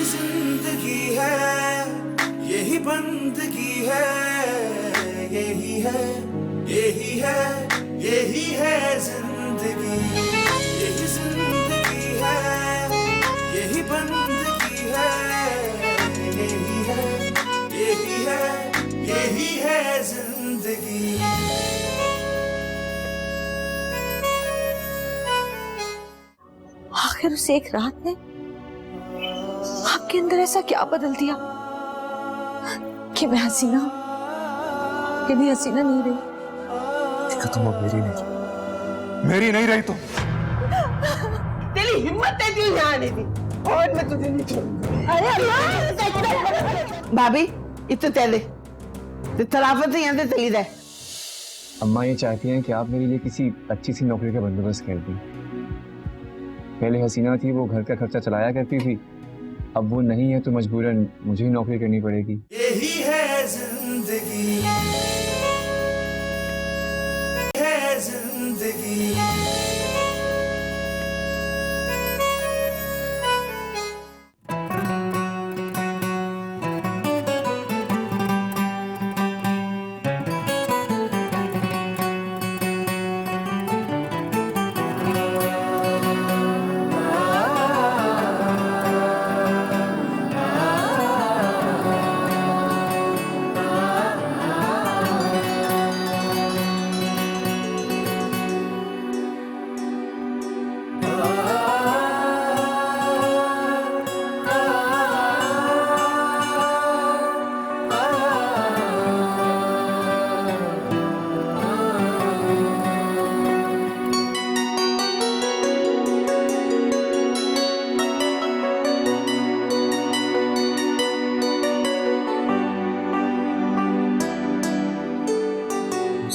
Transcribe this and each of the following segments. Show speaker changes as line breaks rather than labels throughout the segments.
जिंदगी है, यही बंदगी है, यही है, यही है, यही है जिंदगी, यही जिंदगी है, यही बंदगी है, यही है, यही है, यही है जिंदगी।
आखिर उस एक रात ने आपके अंदर ऐसा क्या बदल दिया कि मैं हसीना कभी हसीना नहीं रही।
देखो तुम अब मेरी नहीं रही तुम।
तेरी हिम्मत है क्यों यहाँ आने की? और मैं तुझे नहीं छोड़ूंगी। अरे अल्लाह भाभी इतने तेले तो तलाफत यहाँ से चली जाए।
अम्मा ये चाहती हैं कि आप मेरे लिए किसी अच्छी सी नौकरी का बंदोबस्त कर दी। पहले हसीना थी, वो घर का खर्चा चलाया करती थी, अब वो नहीं है तो मजबूरन मुझे ही नौकरी करनी पड़ेगी।
यही है जिंदगी, है जिंदगी।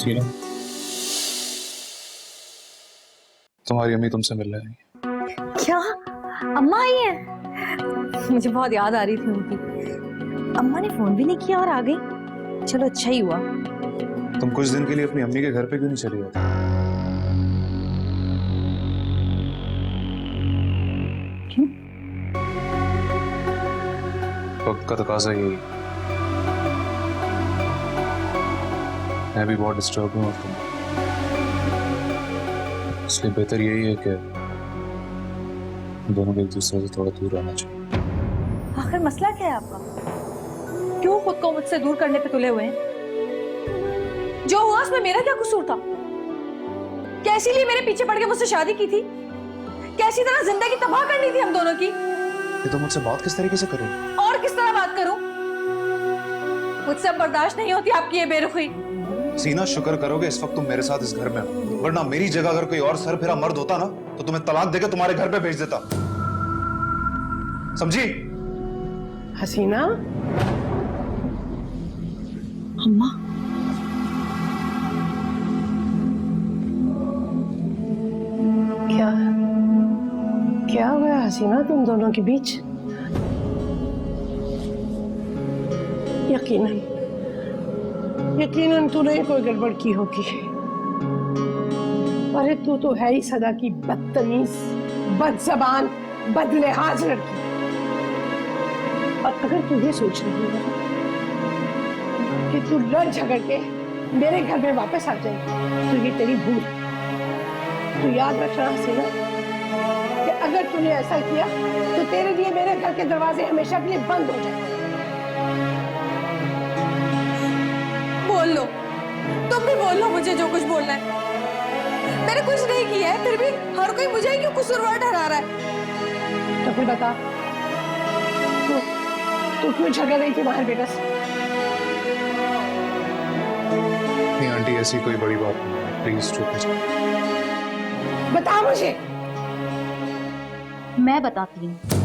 सीना, तुम्हारी अम्मी तुमसे मिलने आई है।
क्या अम्मा आई है? मुझे बहुत याद आ रही थी उनकी। अम्मा ने फोन भी नहीं किया और आ गई। चलो अच्छा ही हुआ।
तुम कुछ दिन के लिए अपनी अम्मी के घर पे क्यों नहीं चली जाती?
क्यों?
वक्त का तकाजा यही। मैं भी बहुत डिस्टर्ब हूँ और इसलिए बेहतर यही है कि दोनों को एक दूसरे से थोड़ा दूर रहना चाहिए।
आखिर मसला क्या है आपका? क्यों खुद को मुझसे दूर करने पे तुले हुए हैं? जो हुआ उसमें मेरा क्या कसूर था? क्या इसीलिए मेरे पीछे पड़ के मुझसे शादी की थी? कैसी तरह जिंदगी तबाह करनी थी हम दोनों की?
ये तो मुझसे बात किस तरीके से करेंगे?
और किस तरह बात करूं? मुझसे बर्दाश्त नहीं होती आपकी ये बेरुखी।
सीना, शुक्र करोगे इस वक्त तुम मेरे साथ इस घर में हो, वरना मेरी जगह अगर कोई और सरफिरा मर्द होता ना तो तुम्हें तलाक देकर तुम्हारे घर पे भेज देता। समझी?
हसीना,
अम्मा
क्या क्या हुआ हसीना तुम दोनों के बीच? यकीनन यकीनन तूने कोई गड़बड़ की होगी। अरे तू तो है ही सदा की बदतमीज, बदजबान, बदलिहाज लड़की। और अगर तू ये सोच रही है कि तू लड़ झगड़ के मेरे घर में वापस आ जाएगी तो ये तेरी भूल। तू याद रखना हसीना कि अगर तूने ऐसा किया तो तेरे लिए मेरे घर के दरवाजे हमेशा के लिए बंद हो जाएंगे।
बोल लो, तुम भी बोल लो मुझे जो कुछ बोलना है। मैंने कुछ नहीं किया है, फिर भी हर कोई मुझे ही क्यों कसूरवार ठहरा रहा है?
तो फिर बता, तू क्यों झगड़ रही थी बाहर बेटा से?
नहीं आंटी, ऐसी कोई बड़ी बात नहीं, प्लीज चुप हो जाओ।
बता मुझे।
मैं बताती हूँ।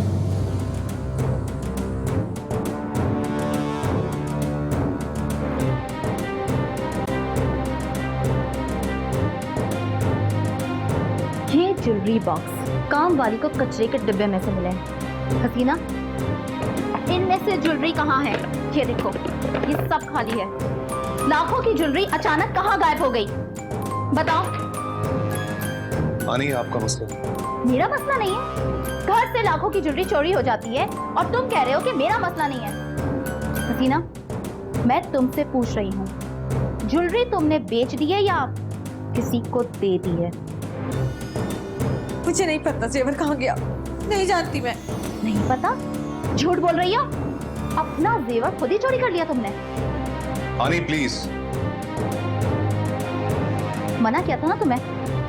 ये ज्वेलरी बॉक्स काम वाली को कचरे के डिब्बे में से मिले हैं। हसीना, इनमें से ज्वेलरी कहाँ है? ये देखो, ये सब खाली है। लाखों की ज्वेलरी अचानक कहाँ गायब हो गई? बताओ।
नहीं, आपका मसला।
मेरा मसला नहीं है। घर से लाखों की ज्वेलरी चोरी हो जाती है और तुम कह रहे हो कि मेरा मसला नहीं है। हसीना, मैं तुमसे पूछ रही हूँ, ज्वेलरी तुमने बेच दी है या किसी को दे दी है?
मुझे नहीं पता जेवर कहाँ गया, नहीं जानती मैं।
नहीं पता? झूठ बोल रही हो। अपना जेवर खुद ही चोरी कर लिया तुमने।
हानी प्लीज।
मना किया था ना तुम्हें,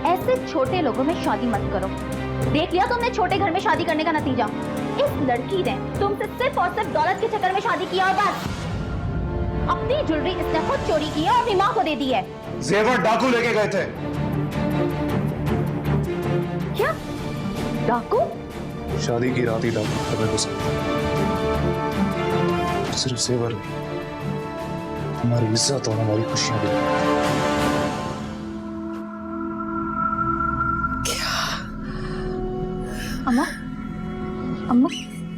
ऐसे छोटे लोगों में शादी मत करो। देख लिया तुमने छोटे घर में शादी करने का नतीजा। इस लड़की ने तुमसे सिर्फ और सिर्फ दौलत के चक्कर में शादी किया और बस। अपनी ज्वेलरी इसने खुद चोरी की है और अपनी माँ को दे दी है।
जेवर डाकू लेके गए थे।
क्या? डाकू?
शादी की रात ही डाकू खबर हो सकती। सिर्फ जेवर नहीं, हमारी इज्जत और हमारी खुशियां भी।
अम्मा, अम्मा,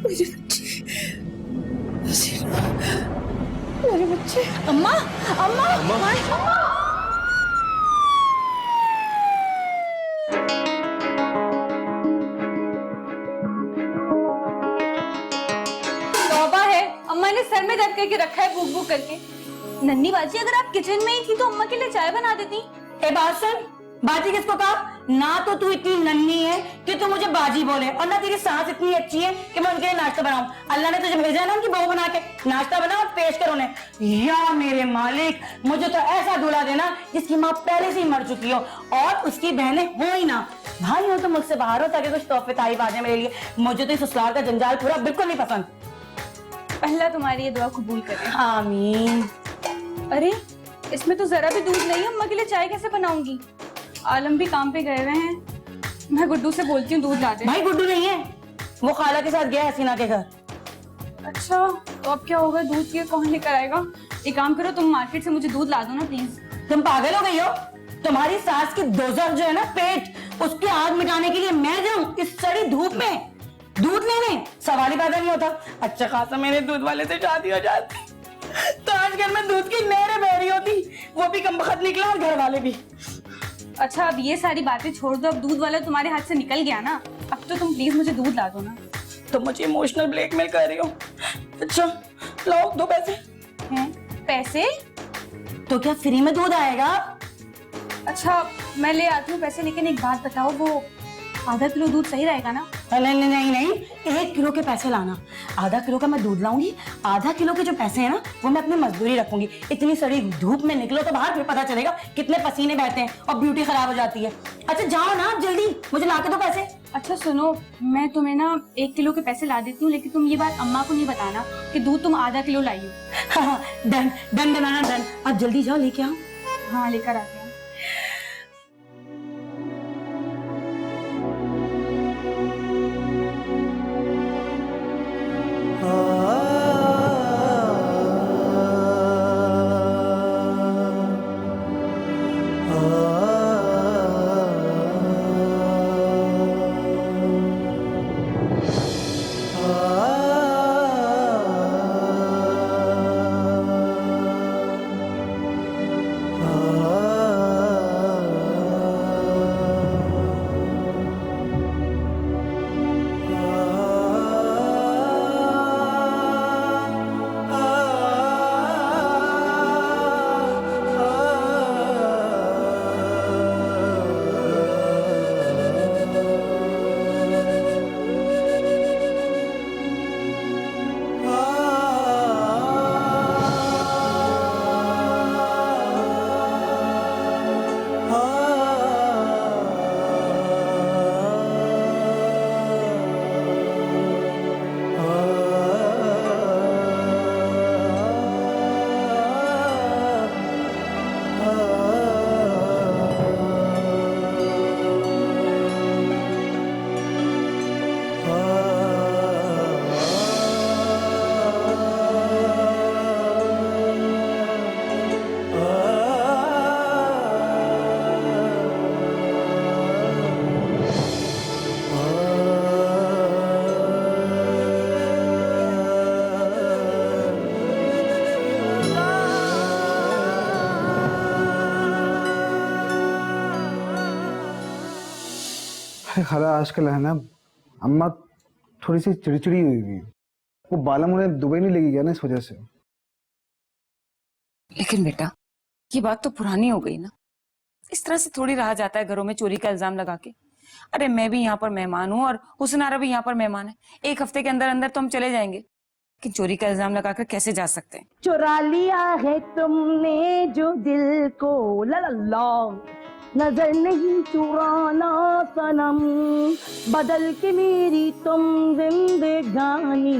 मेरे बच्चे, मेरे बच्चे।
अम्मा, अम्मा, अम्मा, अम्मा। तौबा है, अम्मा ने सर में दर्द करके रखा है, बुक बुक करके। नन्ही बाजी, अगर आप किचन में ही थी तो अम्मा के लिए चाय बना देती।
ए बात सुन, बाजी किसको कहा? ना तो तू इतनी नन्ही है कि तू मुझे बाजी बोले, और ना तेरी सांस इतनी अच्छी है कि मैं उनके लिए नाश्ता बनाऊं। अल्लाह ने तुझे भेजा है ना उनकी बहू बना के, नाश्ता बना और पेश कर उन्हें। या मेरे मालिक, मुझे तो ऐसा दूल्हा देना जिसकी माँ पहले से ही मर चुकी हो और उसकी बहनें हो ही ना। भाई हो तो मुझसे बाहर हो ताकि कुछ तोहफे तारीफ आ जाए मेरे लिए। मुझे तो इस ससुराल का जंजाल पूरा बिल्कुल नहीं पसंद।
अल्लाह तुम्हारी ये दुआ कबूल करे।
आमीन।
अरे इसमें तो जरा भी दूध नहीं है, अम्मा के लिए चाय कैसे बनाऊंगी? आलम भी काम पे गए हुए हैं। मैं गुड्डू से बोलती हूँ दूध ला दे।
भाई गुड्डू नहीं है, वो खाला के साथ गया है हसीना के घर।
अच्छा, तो अब क्या होगा? दूध के कौन लेकर आएगा? एक काम करो, तुम मार्केट से मुझे दूध ला दो ना प्लीज।
तुम पागल हो गई हो? तुम्हारी सास की दोजर जो है ना पेट, उसकी आग मिटाने के लिए मैं जाऊं इस सड़ी धूप में दूध लेने? सवाल ही पैदा नहीं होता। अच्छा खासा मेरे दूध वाले से शादी हो जाती तो आज घर में दूध की नहरें बह रही होती, वो भी कमबख्त निकला और घर वाले भी।
अच्छा, अब ये सारी बातें छोड़ दो, अब दूध वाला तुम्हारे हाथ से निकल गया ना, अब तो तुम प्लीज मुझे दूध ला दो ना।
तो मुझे इमोशनल ब्लैकमेल कर रही हो? अच्छा लाओ, दो पैसे।
हैं? पैसे?
तो क्या फ्री में दूध आएगा?
अच्छा मैं ले आती हूँ पैसे, लेकिन एक बात बताओ, वो आधा किलो दूध सही रहेगा ना?
नहीं नहीं नहीं नहीं, 1 किलो के पैसे लाना। आधा किलो का मैं दूध लाऊंगी, आधा किलो के जो पैसे हैं ना वो मैं अपनी मजदूरी रखूंगी। इतनी सड़ी धूप में निकलो तो बाहर फिर पता चलेगा कितने पसीने बहते हैं और ब्यूटी खराब हो जाती है। अच्छा जाओ ना आप जल्दी, मुझे ला के दो पैसे।
अच्छा सुनो, मैं तुम्हें ना 1 किलो के पैसे ला देती हूँ, लेकिन तुम ये बात अम्मा को नहीं बताना कि दूध तुम आधा किलो लाई हो।
हाँ डन डन डन डन। आप जल्दी जाओ, लेके आओ।
हाँ लेकर आते हैं।
खाला आजकल है ना, अम्मा थोड़ी सी चिड़चिड़ी हुई हुई। वो बालम उन्हें दुबई नहीं लेके गया ना, इस वजह से।
लेकिन बेटा ये बात तो पुरानी हो गई ना, इस तरह से थोड़ी रहा जाता है घरों में चोरी का इल्जाम लगा के। अरे मैं भी यहाँ पर मेहमान हूँ और हुस्न आरा भी यहाँ पर मेहमान है। एक हफ्ते के अंदर अंदर तो हम चले जाएंगे, लेकिन चोरी का इल्जाम लगाकर कैसे जा सकते हैं?
चुरा लिया है तुमने जो दिल को, ला ला ला, नजर नहीं चुराना सनम, बदल के मेरी तुम जिंदगानी,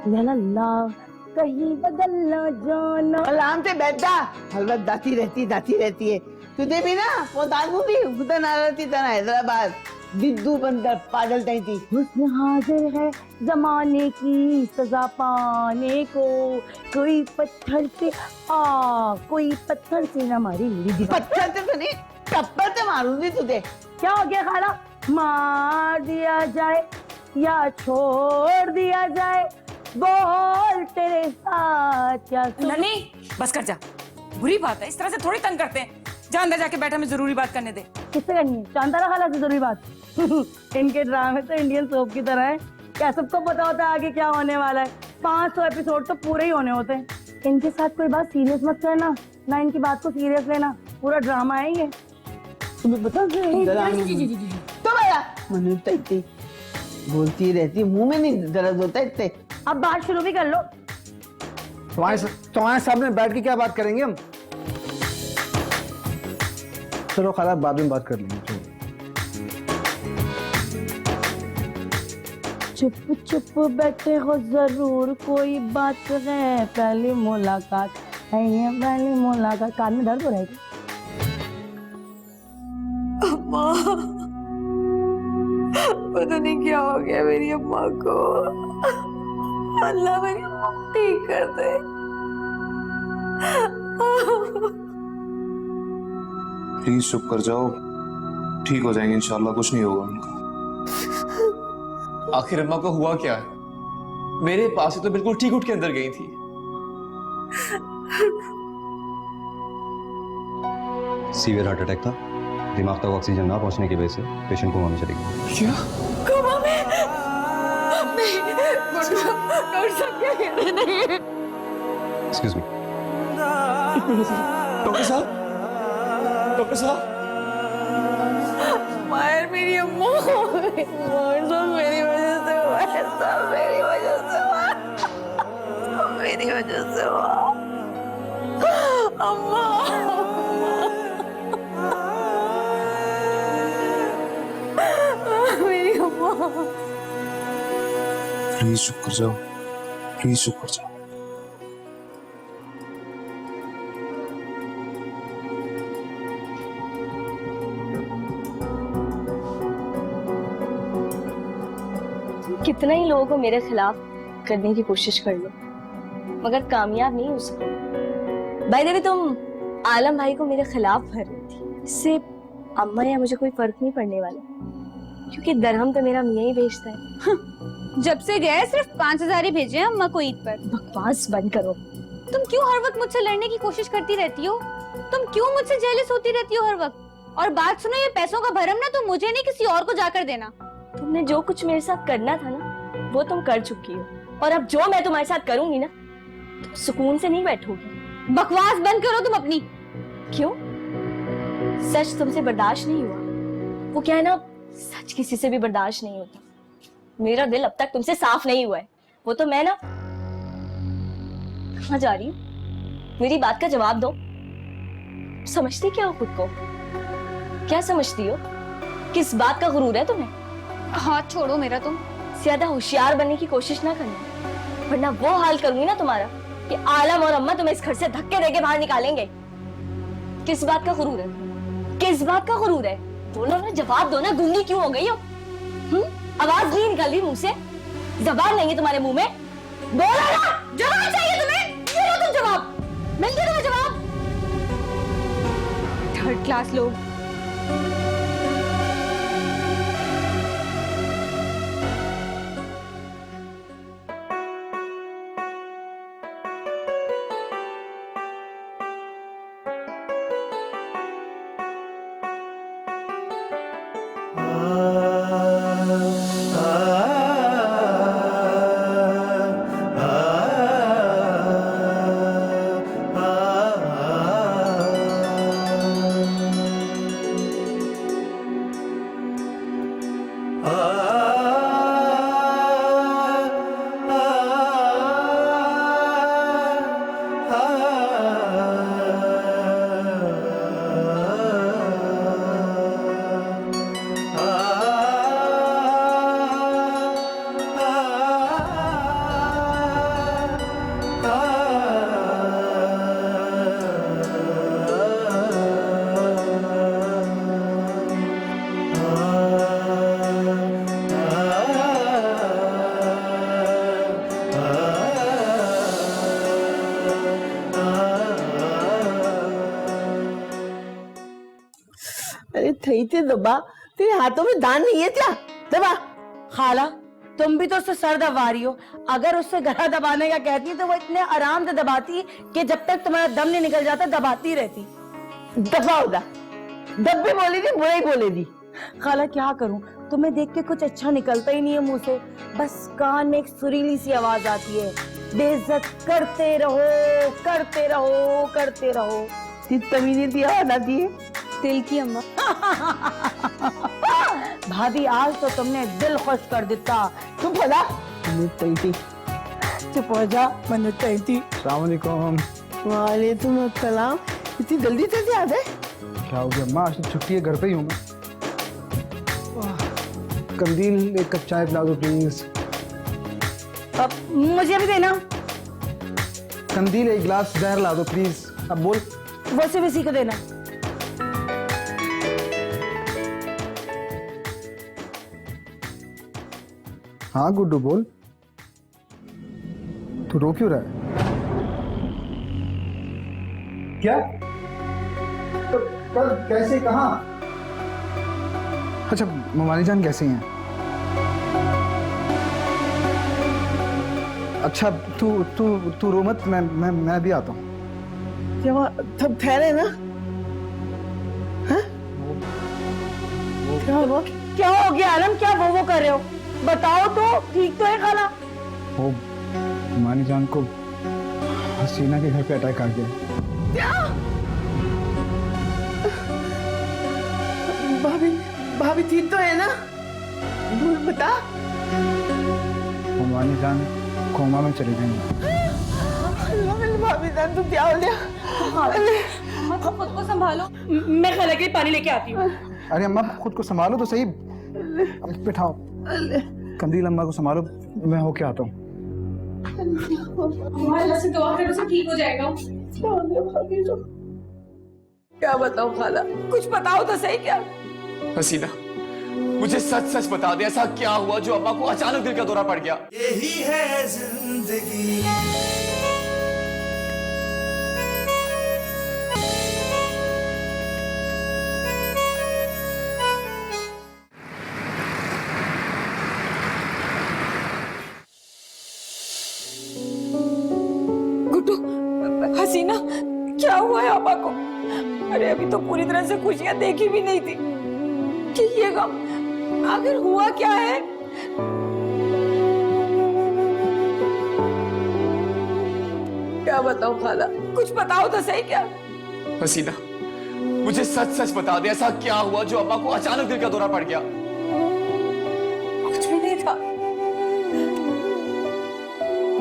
ला ला ला, कहीं बदल ना जाना।
आराम से बैठा, हलवत दाती रहती है। तुझे भी ना वो दादू भी उधर ना रहती था ना, हैदराबाद दिद्दू बंदर पागल तई थी।
हुस्न हाजिर है जमाने की सजा पाने को, कोई पत्थर से कोई पत्थर से न मारी मेरी दीवार।
पत्थर से तो नहीं, टप्पर से मारूंगी तुझे।
क्या हो गया खाला? मार दिया जाए या छोड़ दिया जाए, बोल तेरे साथ क्या?
ननी बस कर जा, बुरी बात है, इस तरह से थोड़ी तंग करते हैं। जा अंदर जाके बैठा, हमें जरूरी बात करने दे।
किससे करनी है? शांतारा खाला से जरूरी बात? इनके ड्रामे तो इंडियन सोप की तरह है, क्या सबको पता होता है आगे क्या होने वाला है। 500 एपिसोड तो पूरे ही होने होते हैं। इनके साथ कोई बात सीरियस मत करना, ना इनकी बात को सीरियस लेना, पूरा ड्रामा है ये। तुम्हें पता है?
तो भैया मनुष्य इतनी बोलती रहती, मुंह में नहीं दर्द होता इतने।
अब बात शुरू भी कर लो।
तुम्हारे सामने बैठ के क्या बात करेंगे हम? चलो खाला, बाद में बात कर लेंगे। चलो।
चुप चुप बैठे हो, जरूर कोई बात है, पहली मुलाकात है ये, पहली मुलाकात। कान में दर्द हो रहा है?
अम्मा, पता नहीं क्या हो गया मेरी अम्मा को। अल्लाह मेरी अम्मा को ठीक कर दे।
प्लीज चुप कर जाओ, ठीक हो जाएंगे इंशाल्लाह, कुछ नहीं होगा उनका।
आखिर अम्मा को हुआ क्या है? मेरे पास से तो बिल्कुल ठीक उठ के अंदर गई थी।
सीवियर हार्ट अटैक था, दिमाग तक ऑक्सीजन ना पहुंचने की वजह से पेशेंट कोमा में चली गई।
क्या?
कोमा में? नहीं, डॉक्टर साहब क्या कह रहे हैं?
Excuse me.
डॉक्टर साहब, डॉक्टर साहब,
मायर मेरी अम्मा, मायर सब मेरी वजह से हुआ है, सब मेरी वजह से हुआ, मेरी वजह से हुआ। अम्मा, मेरी अम्मा।
प्लीज चुप कर जाओ, प्लीज चुप कर जाओ।
कितना ही लोगों को मेरे खिलाफ करने की कोशिश कर लो, मगर कामयाब नहीं हो सकते। भाई देवी, तुम आलम भाई को मेरे खिलाफ भर रही थी, इससे अम्मा या मुझे कोई फर्क नहीं पड़ने वाला, क्योंकि दरहम तो मेरा मियां ही भेजता है।
जब से गए सिर्फ 5000 ही भेजे हैं अम्मा को ईद पर।
बकवास बंद करो।
तुम क्यों हर वक्त मुझसे लड़ने की कोशिश करती रहती हो? तुम क्यों मुझसे जेलस होती रहती हो हर वक्त? और बात सुनो, ये पैसों का भरम ना तुम मुझे नहीं किसी और को जाकर देना।
तुमने जो कुछ मेरे साथ करना था ना, वो तुम कर चुकी हो, और अब जो मैं तुम्हारे साथ करूंगी ना, तुम सुकून से नहीं बैठोगी।
बकवास बंद करो तुम अपनी।
क्यों? सच तुमसे बर्दाश्त नहीं हुआ? वो क्या है ना, सच किसी से भी बर्दाश्त नहीं होता। मेरा दिल अब तक तुमसे साफ नहीं हुआ है। वो तो मैं ना, कहाँ जा रही हूँ? मेरी बात का जवाब दो। समझती क्या हो खुद को? क्या समझती हो? किस बात का गुरूर है तुम्हें?
हाथ छोड़ो मेरा तुम।
ज्यादा होशियार बनने की कोशिश ना करना, वरना वो हाल करूंगी ना तुम्हारा कि आलम और अम्मा तुम्हें इस घर से धक्के देके बाहर निकालेंगे। किस बात का गुरूर है? किस बात का गुरूर है? बोलो ना, जवाब दो ना। गूंगी क्यों हो गई हो? आवाज नहीं निकल रही मुंह से? जबान नहीं है तुम्हारे मुंह में? बोलो ना, जवाब चाहिए तुम्हें। बोलो तुम जवाब, मिल गया तुम्हें जवाब?
थर्ड क्लास लोग।
नहीं थे दबा, तेरे हाथों में दान नहीं है क्या? दबा।
खाला तुम भी तो उससे सर दबा रही हो। अगर उससे गला दबाने का कहती तो वो इतने आराम से दबाती कि जब तक तुम्हारा दम नहीं निकल जाता दबाती रहती।
दबा होता, दब भी बोली थी, बुरा ही बोले दी।
खाला क्या करूं, तुम्हें देख के कुछ अच्छा निकलता ही नहीं है मुंह से, बस कान में एक सुरीली सी आवाज आती है, बेइज्जत करते रहो करते रहो करते रहो।
तमीज़ आवाज आती है
दिल की अम्मा।
भाभी आज तो तुमने दिल खुश कर देता।
चुप हो जा, चुप हो जा।
अस्सलाम वालेकुम।
वालेकुम अस्सलाम। इतनी जल्दी कैसे आ गए?
क्या हो गया अम्मा, आज तो छुट्टी है, घर पे ही हूँ मैं। कंदील एक कप चाय पिला दो प्लीज।
अब मुझे भी देना।
कंदील एक गिलास जहर ला दो प्लीज। अब बोल।
वो सिर्फ इसी को देना।
हाँ गुड्डू बोल, तू रो क्यों रहा है? क्या? कब कैसे कहाँ? अच्छा ममानी जान कैसी हैं? अच्छा तू तू तू रो मत, मैं भी आता हूँ।
क्या तब ठहरे ना? हाँ? क्या हुआ?
क्या हो गया आलम, क्या वो कर रहे हो? बताओ तो, ठीक तो है खाला?
वो ममानी जान को हसीना के घर पे अटैक आ गया।
क्या? भाभी ठीक तो है ना? बोल बता।
ममानी जान कोमा में चली गई।
भाभी जान तू क्या हो गया?
अम्मा तुम खुद को संभालो।
मैं खाला के लिए पानी लेके आती हूँ।
अरे अम्मा खुद को संभालो तो सही। अब बिठाओ कंदील, अम्मा को संभालो, मैं होके आता हूँ।
अल्लाह से दुआ करो, सब ठीक हो जाएगा।
क्या बताऊं खाला, कुछ बताओ तो सही। क्या
हसीना, मुझे सच सच बता दे, ऐसा क्या हुआ जो अम्मा को अचानक दिल का दौरा पड़ गया?
यही है जिंदगी।
गुड्डू, हसीना, क्या हुआ है अम्मा को? अरे अभी तो पूरी तरह से खुशियां देखी भी नहीं थी कि ये गम आखिर हुआ क्या है?
क्या बताऊं खाला, कुछ बताओ तो सही। क्या
हसीना, मुझे सच सच बता दे, ऐसा क्या हुआ जो अम्मा को अचानक दिल का दौरा पड़ गया?
कुछ भी नहीं था,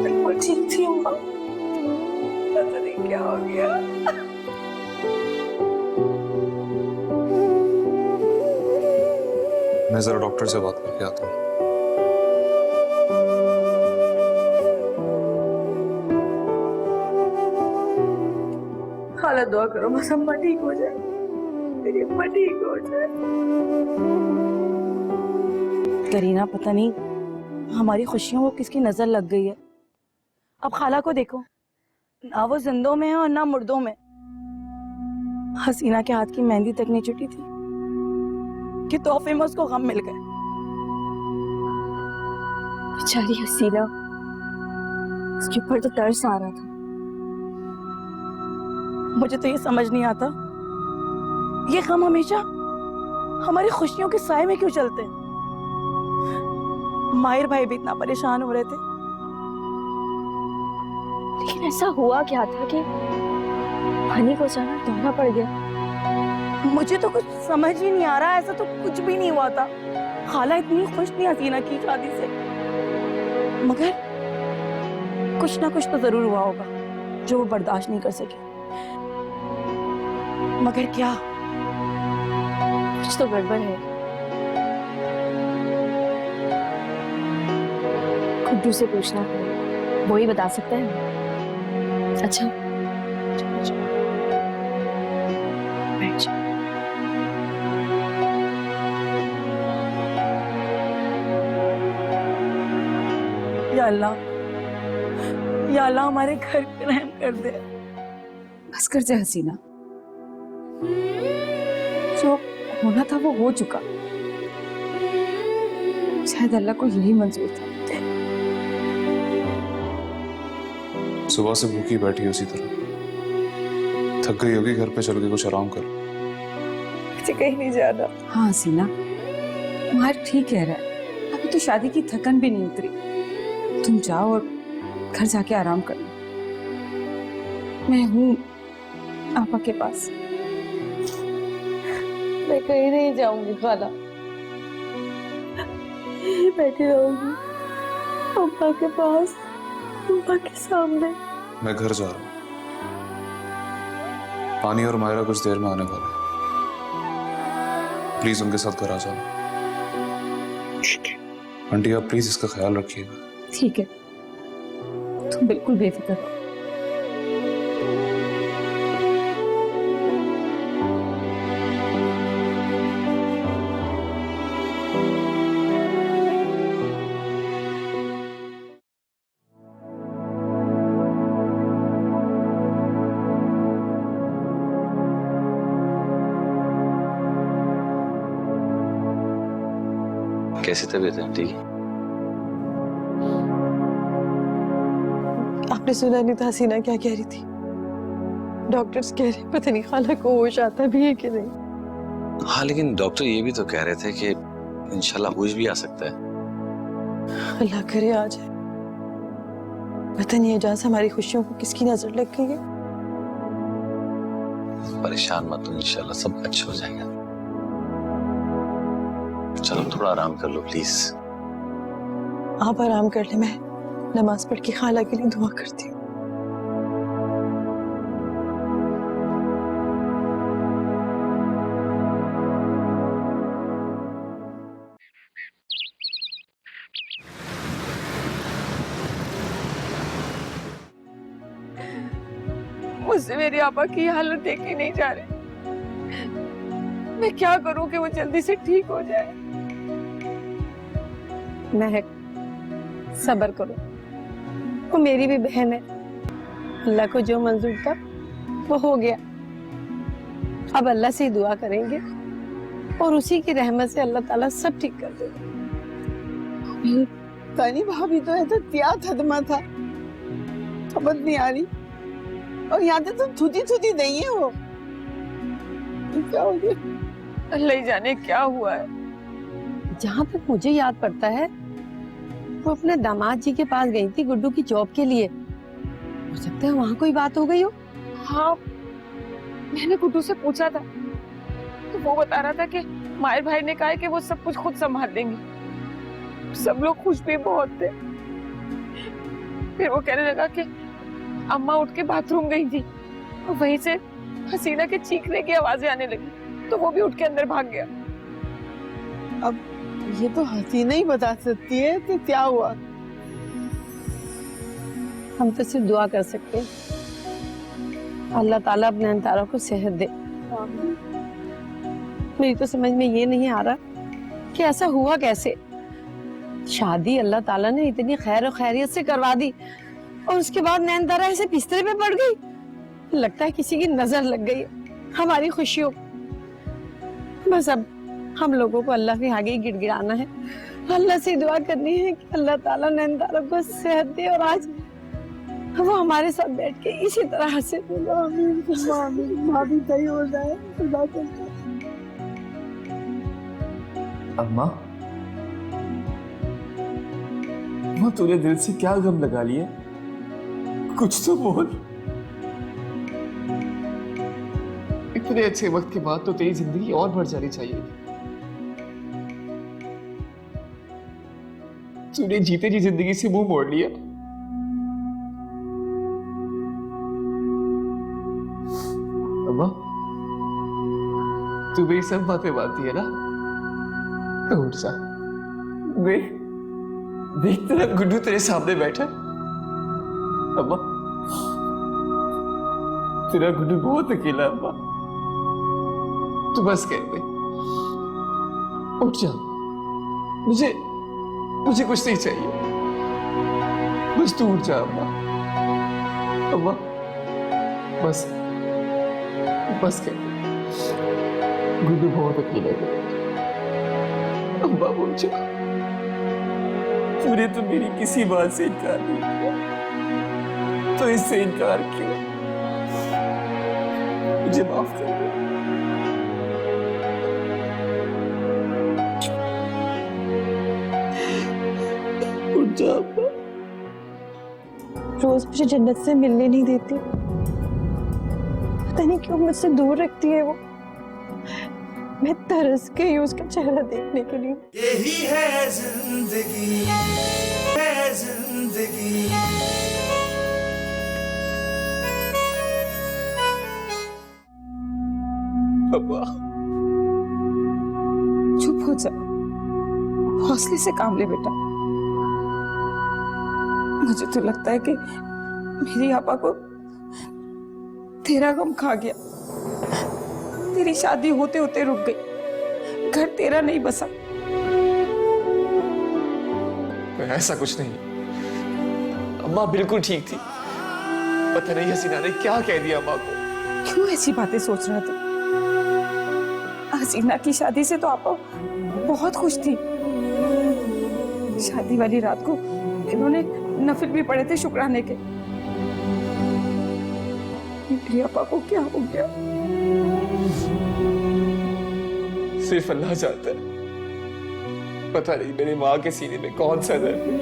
बिल्कुल ठीक थी अम्मा। पता नहीं क्या हो गया।
मैं जरा डॉक्टर से बात करके आता हूँ।
खाला दुआ करो बस अम्मा ठीक हो जाए, मेरी अम्मा ठीक हो जाए।
करीना पता नहीं हमारी खुशियों को किसकी नजर लग गई है। अब खाला को देखो, ना वो जिंदों में है और ना मुर्दों में। हसीना के हाथ की मेहंदी तक नहीं छुटी थी कि तोहफे में उसको गम मिल गए।
बेचारी हसीना, उसके ऊपर तो तरस आ रहा था।
मुझे तो ये समझ नहीं आता, ये गम हमेशा हमारी खुशियों के साए में क्यों चलते हैं? माहिर भाई भी इतना परेशान हो रहे थे।
लेकिन ऐसा हुआ क्या था कि हनी को अचानक दौरा पड़ गया?
मुझे तो कुछ समझ ही नहीं आ रहा। ऐसा तो कुछ भी नहीं हुआ था। खाला इतनी खुश थी हसीना की शादी से, मगर कुछ ना कुछ तो जरूर हुआ होगा जो वो बर्दाश्त नहीं कर सके। मगर क्या?
कुछ तो गड़बड़ है। गुड्डू से पूछना पड़ेगा, वो ही बता सकता है। अच्छा चलो चलो बैठ जाओ।
या अल्लाह, या अल्लाह हमारे घर पे रहम कर दे।
बस कर जा हसीना,
जो
होना था वो हो चुका। शायद अल्लाह को यही मंजूर था।
सुबह से भूखी बैठी उसी तरह, थक गई होगी, घर पे चल के कुछ आराम कर।
मुझे कहीं नहीं जाना।
हाँ सीना, मार ठीक कह रहा है, अभी तो शादी की थकन भी नहीं उतरी। तुम जाओ और घर जाके आराम कर लो। मैं हूँ आपा के पास।
मैं कहीं नहीं जाऊंगी खाला, बैठी रहूंगी अम्मा के पास, अम्मा के सामने।
मैं घर जा रहा हूँ, पानी और मायरा कुछ देर में आने वाले हैं। प्लीज उनके साथ घर आ जाओ। आंटी आप प्लीज इसका ख्याल रखिएगा।
ठीक है, तुम बिल्कुल बेफिक्र रहो।
कैसी तबीयत है आंटी?
आपने सुना नहीं था हसीना क्या कह रही थी? डॉक्टर्स कह रहे पता नहीं खाला को होश आता भी है कि नहीं।
हाँ, लेकिन डॉक्टर ये भी तो कह रहे थे कि इंशाल्लाह होश भी आ सकता है।
अल्लाह करे आ जाए। पता नहीं एजाज हमारी खुशियों को किसकी नजर लग गई है।
परेशान मत हो, इंशाल्लाह सब अच्छा हो जाएगा। चलो थोड़ा आराम कर लो प्लीज।
आप आराम कर ले, मैं नमाज पढ़ के खाला के लिए दुआ करती हूँ। मुझसे मेरी आपा की हालत देखी नहीं जा रही। मैं क्या करूं कि वो जल्दी से ठीक हो जाए। महक, सब्र करो, वो मेरी भी बहन है। अल्लाह को जो मंजूर था वो हो गया। अब अल्लाह से ही दुआ करेंगे और उसी की रहमत से अल्लाह ताला सब ठीक कर देगा। तानी भाभी तो ऐसा क्या थदमा था, समझ नहीं आ रही। और यहाँ तो तुम थूती नहीं है। वो क्या हो गया? अल्लाह ही जाने क्या हुआ है। जहाँ तक मुझे याद पड़ता है वो अपने दामाद जी के पास गई थी गुड्डू की जॉब के लिए। हो सकता है वहाँ कोई बात हो गई हो।
हाँ, मैंने गुड्डू से पूछा था तो वो बता रहा था कि मायर भाई ने कहा है कि वो सब कुछ खुद संभाल लेंगे। सब लोग खुश भी बहुत थे। फिर वो कहने लगा कि अम्मा उठ के बाथरूम गई थी और वहीं से हसीना के चीखने की आवाजें आने लगी, तो वो भी उठ के अंदर भाग गया।
अब ये तो हसीना ही बता सकती है कि क्या हुआ। हम तो सिर्फ दुआ कर सकते हैं, अल्लाह ताला अपने अंतारों को सेहत दे। मेरी तो समझ में ये नहीं आ रहा कि ऐसा हुआ कैसे। शादी अल्लाह ताला ने इतनी खैर और खैरियत से करवा दी और उसके बाद नैनतारा ऐसे बिस्तर पे पड़ गई। लगता है किसी की नजर लग गई हमारी खुशियों। बस अब हम लोगों को अल्लाह के आगे ही गिड़गिड़ाना है, अल्लाह से दुआ करनी है कि अल्लाह ताला नैनतारा को सेहत दे और आज वो हमारे साथ बैठ के इसी तरह से भाभी सही हो जाए।
अम्मा, अम्मा तूने दिल से क्या गम लगा लिया? कुछ तो बोल। इतने अच्छे वक्त के बाद तो तेरी जिंदगी और बढ़ जानी चाहिए। तूने जीते जी जिंदगी से मुंह मोड़ लिया। अम्मा, तू मेरी सब बातें मानती है ना? तो उठ जा। देख देख तेरा गुड्डू तेरे सामने बैठा। अम्मा, तेरा गुड्डू बहुत अकेला है अम्मा। तू बस कह दे, उठ जा। मुझे कुछ नहीं चाहिए, बस तू उठ जा अम्मा। अम्मा बस कह दे। गुड्डू बहुत अकेला है। अम्मा बोल चुका, तूने तो मेरी किसी बात से इनकार नहीं किया, तो इससे इनकार क्यों? मुझे माफ कर दो। उठ जा अम्मा।
रोज मुझे जन्नत से मिलने नहीं देती, पता नहीं क्यों मुझसे दूर रखती है वो। मैं तरस गई हूँ उसका चेहरा देखने के लिए।
यही है जिंदगी, है जिंदगी।
अम्मा
चुप हो जा, हौसले से काम ले बेटा। मुझे तो लगता है कि मेरी आपा को तेरा गम खा गया। तेरी शादी होते होते रुक गई, घर तेरा नहीं बसा।
ऐसा कुछ नहीं, अम्मा बिल्कुल ठीक थी। पता नहीं हसीना ने क्या कह दिया अम्मा को।
क्यों ऐसी बातें सोच रहा तू? हसीना की शादी से तो आपा बहुत खुश थी। शादी वाली रात को इन्होंने नफिल भी पढ़े थे शुक्राने के। मेरी आपा को क्या हो गया?
सिर्फ अल्लाह जानता है। पता नहीं मेरी माँ के सीने में कौन सा दर्द है।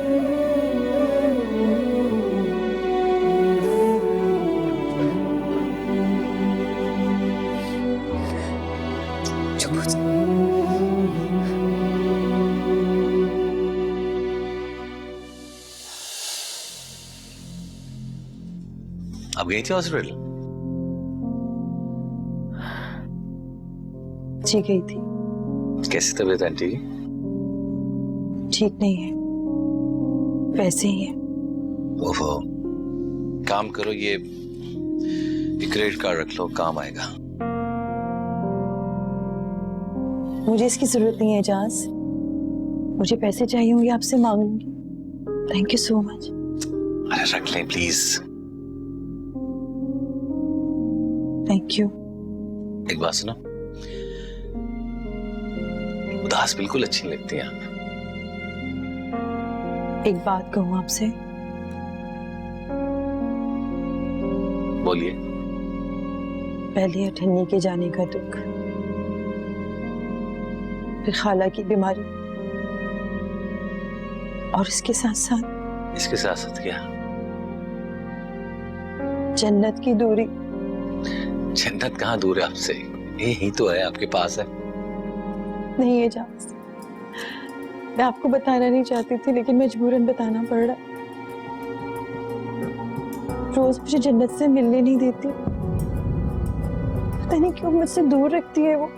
चुप हो जा।
अब गई थी हॉस्पिटल?
जी गई थी।
कैसी तबीयत आंटी की?
ठीक नहीं है, वैसे ही है।
ओहो, काम करो, ये क्रेडिट कार्ड रख लो, काम आएगा।
मुझे इसकी जरूरत नहीं है एजाज। मुझे पैसे चाहिए होंगे आपसे मांग लूंगी। Thank you so much.
अरे रख लें प्लीज।
Thank you.
एक बात सुनो, उदास बिल्कुल अच्छी नहीं लगती आप।
एक बात कहूँ आपसे?
बोलिए।
पहले अठन्नी के जाने का दुख, फिर खाला की बीमारी, और इसके साथ साथ
इसके साथ साथ क्या?
जन्नत की दूरी।
जन्नत कहाँ दूर है आपसे? यही तो है, आपके पास है।
नहीं एजाज, मैं आपको बताना नहीं चाहती थी, लेकिन मजबूरन बताना पड़ रहा। रोज मुझे जन्नत से मिलने नहीं देती, पता नहीं क्यों मुझसे दूर रखती है वो।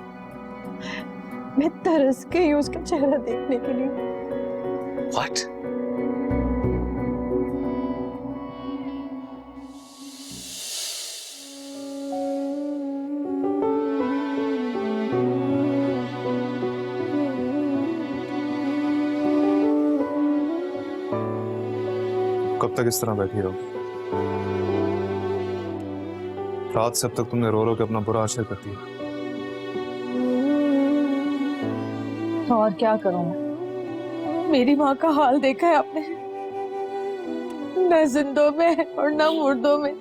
मैं तरस गई हूँ उसका चेहरा देखने के लिए।
What?
कब तक इस तरह बैठी रहो? रात से अब तक तुमने रो रो के अपना बुरा आशय कर दिया।
और क्या करूं मैं? मेरी माँ का हाल देखा है आपने? न जिंदों में और न मुर्दों में।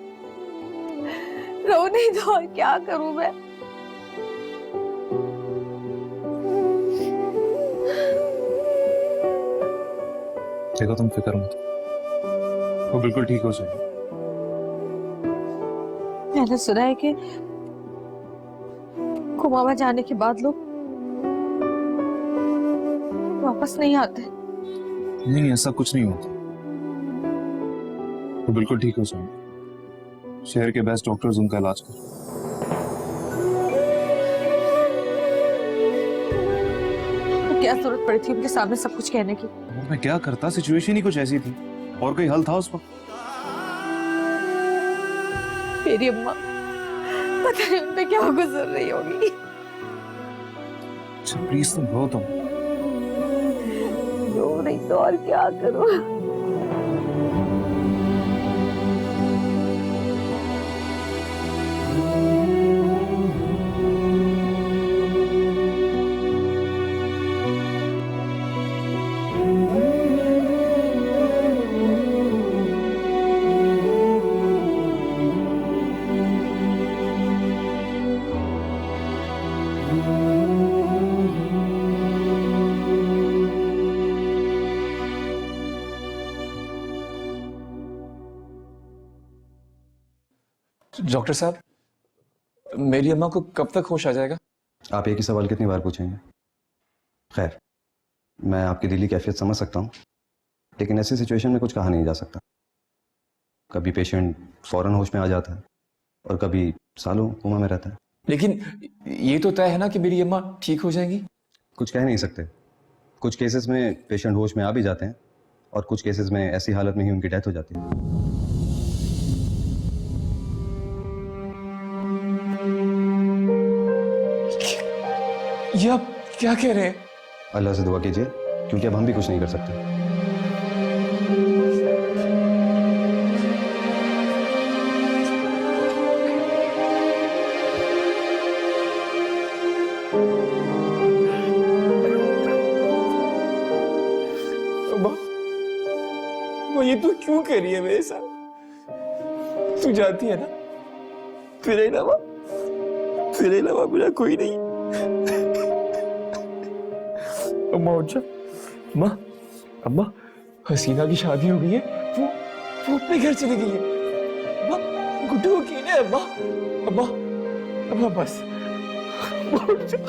रो नहीं तो और क्या करूं मैं?
देखो तुम फिक्र मत, वो बिल्कुल ठीक हो जाएगी।
मैंने सुना है कि कुमावा जाने के बाद लोग वापस नहीं आते।
नहीं, ऐसा कुछ नहीं होता, वो बिल्कुल ठीक हो जाएगी। शहर के बेस्ट डॉक्टर्स उनका इलाज कर।
क्या जरूरत पड़ी थी उनके सामने सब कुछ कहने की?
और मैं क्या करता, सिचुएशन ही कुछ ऐसी थी, और कोई हल था उस वक्त?
मेरी अम्मा, पता नहीं उन पे क्या गुजर रही होगी।
अच्छा प्लीज तुम रो तुम।
रो नहीं तो और क्या करूं?
डॉक्टर साहब, मेरी अम्मा को कब तक होश आ जाएगा?
आप एक ही सवाल कितनी बार पूछेंगे? खैर, मैं आपकी दिली कैफियत समझ सकता हूँ, लेकिन ऐसी सिचुएशन में कुछ कहा नहीं जा सकता। कभी पेशेंट फौरन होश में आ जाता है और कभी सालों कोमा में रहता है।
लेकिन ये तो तय है ना कि मेरी अम्मा ठीक हो जाएंगी?
कुछ कह नहीं सकते। कुछ केसेस में पेशेंट होश में आ भी जाते हैं और कुछ केसेस में ऐसी हालत में ही उनकी डेथ हो जाती है।
ये आप क्या कह रहे हैं?
अल्लाह से दुआ कीजिए, क्योंकि अब हम भी कुछ नहीं कर सकते।
वो ये तू क्यों कर रही है मेरे साथ? तू जानती है ना, तेरे अलावा मेरा कोई नहीं। अम्मा उठ जा। अम्मा हसीना की शादी हो गई है, वो अपने घर चली गई है। अम्मा गुड्डू को कीने है। अम्मा बस उठ जा।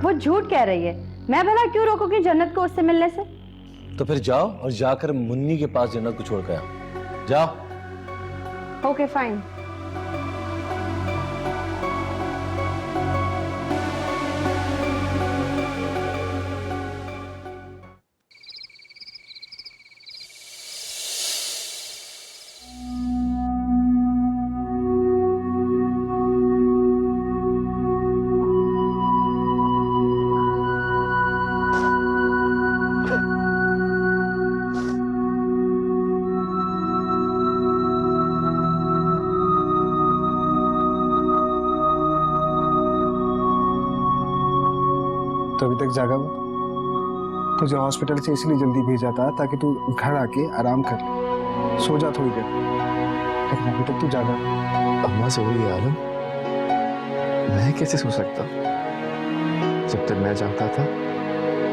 वो झूठ कह रही है। मैं भला क्यों रोकूंगी जन्नत को उससे मिलने से?
तो फिर जाओ और जाकर मुन्नी के पास जन्नत को छोड़ कर आओ। जाओ।
Okay fine.
तो अभी तक जागा हुआ? तुझे हॉस्पिटल से इसलिए जल्दी भेजा था ताकि तू घर आके आराम कर ले, सो जा थोड़ी देर, लेकिन अभी तक तू जागा।
अम्मा सो रही है आलम, मैं कैसे सो सकता? जब तक मैं जागता था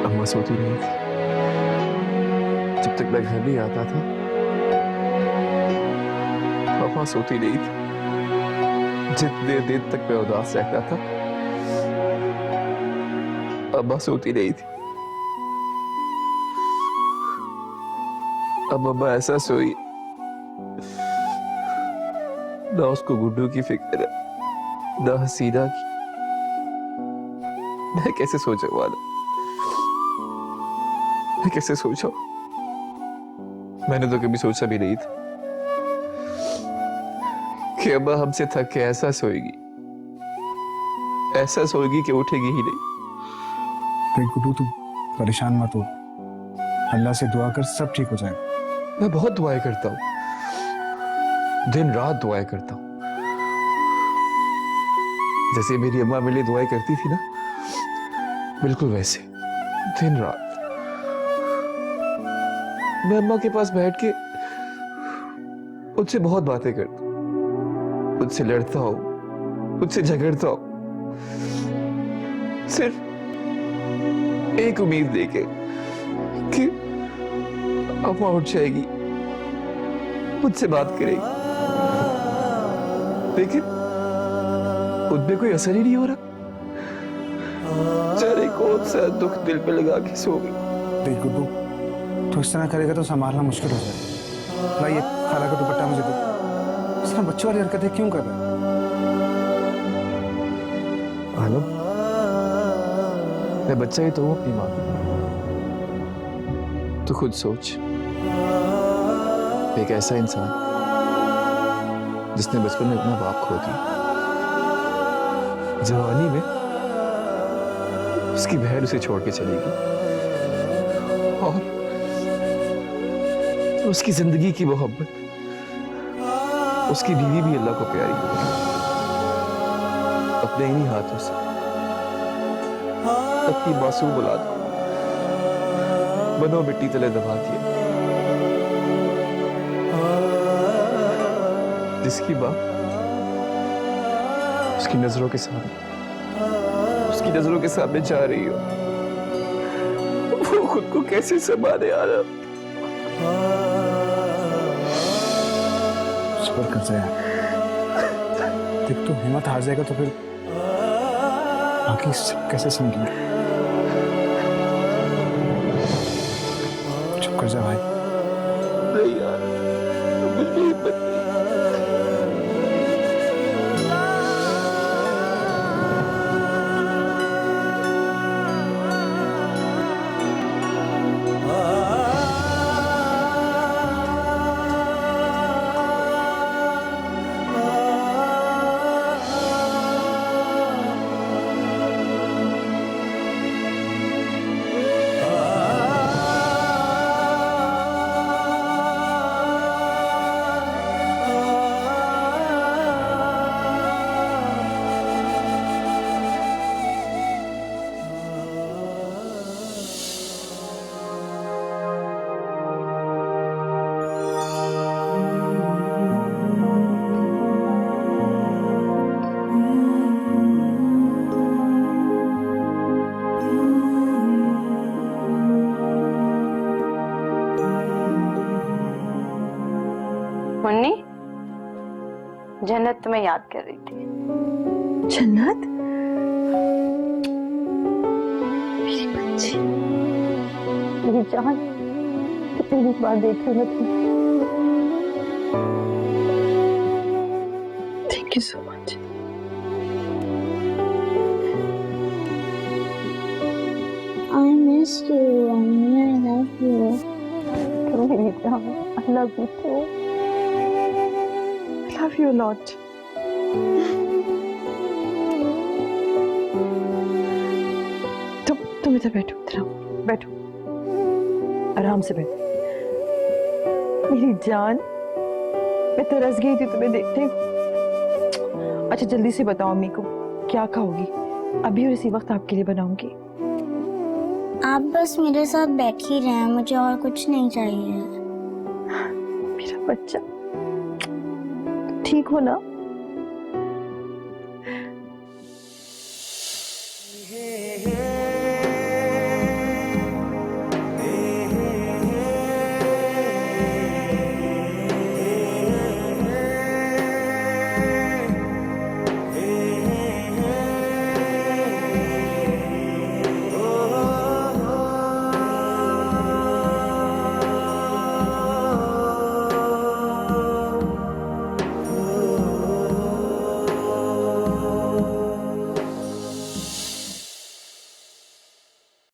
अम्मा सोती नहीं थी। जब तक मैं घर नहीं आता था अम्मा सोती नहीं थी। जितने दिन तक मैं उदास रहता था अम्मा सोती नहीं थी। अब अम्मा ऐसा सोई, ना उसको गुड्डू की फिक्र है ना हसीना की। मैं कैसे सोचा वाला, मैं कैसे सोचा? मैंने तो कभी सोचा भी नहीं था कि अम्मा हमसे थक के ऐसा सोएगी कि उठेगी ही नहीं।
गुड्डू तू परेशान मत हो, अल्लाह से दुआ कर, सब ठीक हो जाएगा।
मैं बहुत दुआएं करता हूँ, दिन रात दुआएं करता हूँ। जैसे मेरी अम्मा मेरे लिए दुआएं करती थी ना, बिल्कुल वैसे दिन रात। मैं अम्मा के पास बैठ के उनसे बहुत बातें करता हूँ, उनसे लड़ता हूँ, उनसे झगड़ता हूँ, सिर्फ एक उम्मीद देके कि अम्मा उठ जाएगी, मुझसे बात करेगी। लेकिन उनमें कोई असर ही नहीं हो रहा। जाने कौन सा दुख दिल पे लगा के सो गई।
देख गुड्डू, तो इस तरह करेगा तो संभालना मुश्किल हो जाएगा। भाई ये खाला का दुपट्टा मुझे दे। इस तरह बच्चों वाली हरकतें क्यों कर रहा है?
आलम, मैं बच्चा ही तो हूँ अपनी माँ। तो खुद सोच, एक ऐसा इंसान जिसने बचपन में अपना बाप खो दिया, जवानी में उसकी बहन उसे छोड़ के चली गई, और उसकी जिंदगी की मोहब्बत, उसकी बीवी भी अल्लाह को प्यारी, अपने इन्हीं हाथों से अपनी मासूम औलाद बनो मिट्टी तले दबा दिया। जिसकी मां उसकी नजरों के सामने जा रही हो, वो खुद को कैसे संभाले? आ रहा
सब्र कर जा यार। देख तू हिम्मत हार जाएगा तो फिर बाकी सब कैसे समझेंगे। चुप कर जा भाई।
नहीं यार, मुझे हिम्मत नहीं।
मुन्नी, जन्नत तुम्हें याद कर रही थी।
जन्नत
मेरी बच्ची, मेरी जान, कितनी बार देखी मैं तुम्हें।
Thank you so much.
I miss you, Mummy. I love you.
मेरी जान, I love you too. I love you a lot. तुम इधर बैठो, इधर आओ, बैठो, आराम से बैठो। मेरी जान, मैं तरस गई थी तुम्हें देखते हुए। अच्छा जल्दी से बताओ अम्मी को क्या खाओगी? अभी और इसी वक्त आपके लिए बनाऊंगी।
आप बस मेरे साथ बैठ ही रहे हैं, मुझे और कुछ नहीं चाहिए।
मेरा बच्चा, ठीक हो ना?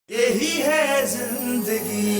यही है जिंदगी।